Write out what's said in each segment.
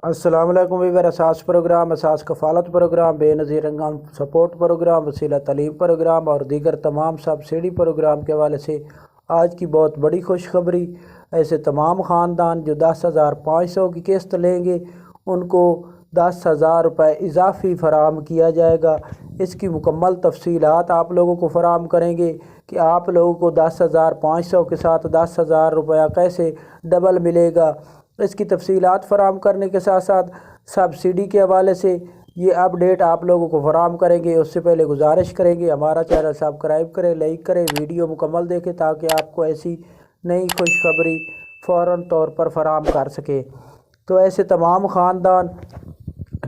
السلام علیکم ویور اساس پروگرام، اساس کفالت پروگرام، بے نظیر انکم سپورٹ پروگرام، وسیلہ تعلیم پروگرام اور دیگر تمام سبسڈی پروگرام کے حوالے سے آج کی بہت بڑی خوشخبری۔ ایسے تمام خاندان جو 10,500 کی قسط لیں گے ان کو 10,000 روپے اضافی فراہم کیا جائے گا۔ اس کی مکمل تفصیلات آپ لوگوں کو فراہم کریں گے کہ آپ لوگوں کو 10,500 کے ساتھ 10,000 روپیہ کیسے ڈبل ملے گا۔ اس کی تفصیلات فراہم کرنے کے ساتھ ساتھ سبسڈی کے حوالے سے یہ اپڈیٹ آپ لوگوں کو فراہم کریں گے۔ اس سے پہلے گزارش کریں گے ہمارا چینل سبسکرائب کریں، لائک کریں، ویڈیو مکمل دیکھیں تاکہ آپ کو ایسی نئی خوشخبری فوراً طور پر فراہم کر سکے۔ تو ایسے تمام خاندان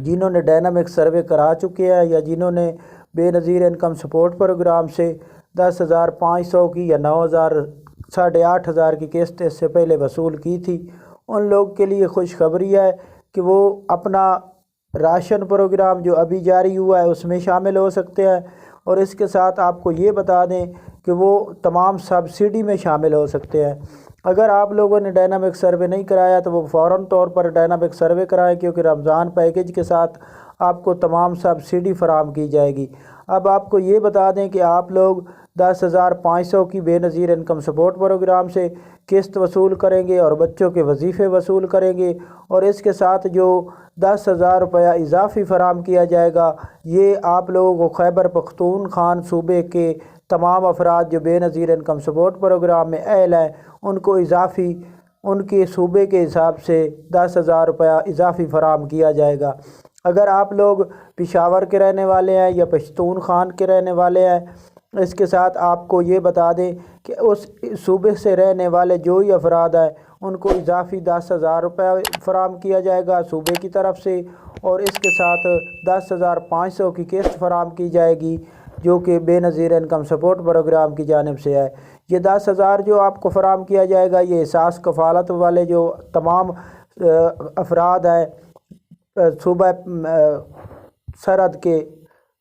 جنہوں نے ڈائنامک سروے کرا چکے ہیں یا جنہوں نے بے نظیر انکم سپورٹ پروگرام سے 10,500 کی یا 9,000 8,500 کی قسط اس سے پہلے وصول کی تھی، ان لوگ کے لیے خوشخبری ہے کہ وہ اپنا راشن پروگرام جو ابھی جاری ہوا ہے اس میں شامل ہو سکتے ہیں، اور اس کے ساتھ آپ کو یہ بتا دیں کہ وہ تمام سبسڈی میں شامل ہو سکتے ہیں۔ اگر آپ لوگوں نے ڈائنامک سروے نہیں کرایا تو وہ فوراً طور پر ڈائنامک سروے کرائیں، کیونکہ رمضان پیکیج کے ساتھ آپ کو تمام سبسڈی فراہم کی جائے گی۔ اب آپ کو یہ بتا دیں کہ آپ لوگ 10,500 کی بے نظیر انکم سپورٹ پروگرام سے قسط وصول کریں گے اور بچوں کے وظیفے وصول کریں گے، اور اس کے ساتھ جو 10,000 روپیہ اضافی فراہم کیا جائے گا یہ آپ لوگوں کو خیبر پختونخوا صوبے کے تمام افراد جو بے نظیر انکم سپورٹ پروگرام میں اہل ہیں ان کو اضافی ان کے صوبے کے حساب سے 10,000 روپیہ اضافی فراہم کیا جائے گا۔ اگر آپ لوگ پشاور کے رہنے والے ہیں یا پختونخوا کے رہنے والے ہیں، اس کے ساتھ آپ کو یہ بتا دیں کہ اس صوبے سے رہنے والے جو ہی افراد ہیں ان کو اضافی 10,000 روپے فراہم کیا جائے گا صوبے کی طرف سے، اور اس کے ساتھ 10,500 کی قسط فراہم کی جائے گی جو کہ بے نظیر انکم سپورٹ پروگرام کی جانب سے ہے۔ یہ 10,000 جو آپ کو فراہم کیا جائے گا یہ اساس کفالت والے جو تمام افراد ہیں صوبہ سرحد کے،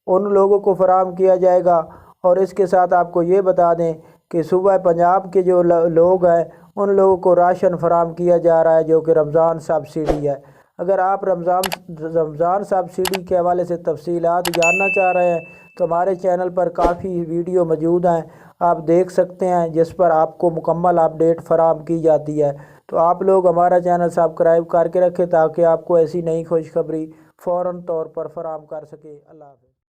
ان لوگوں کو فراہم کیا جائے گا، اور اس کے ساتھ آپ کو یہ بتا دیں کہ صوبہ پنجاب کے جو لوگ ہیں ان لوگوں کو راشن فراہم کیا جا رہا ہے جو کہ رمضان سبسڈی ہے۔ اگر آپ رمضان سبسڈی کے حوالے سے تفصیلات جاننا چاہ رہے ہیں تو ہمارے چینل پر کافی ویڈیو موجود ہیں، آپ دیکھ سکتے ہیں جس پر آپ کو مکمل اپڈیٹ فراہم کی جاتی ہے۔ تو آپ لوگ ہمارا چینل سبسکرائب کر کے رکھیں تاکہ آپ کو ایسی نئی خوشخبری فوراً طور پر فراہم کر سکے۔ اللہ حافظ۔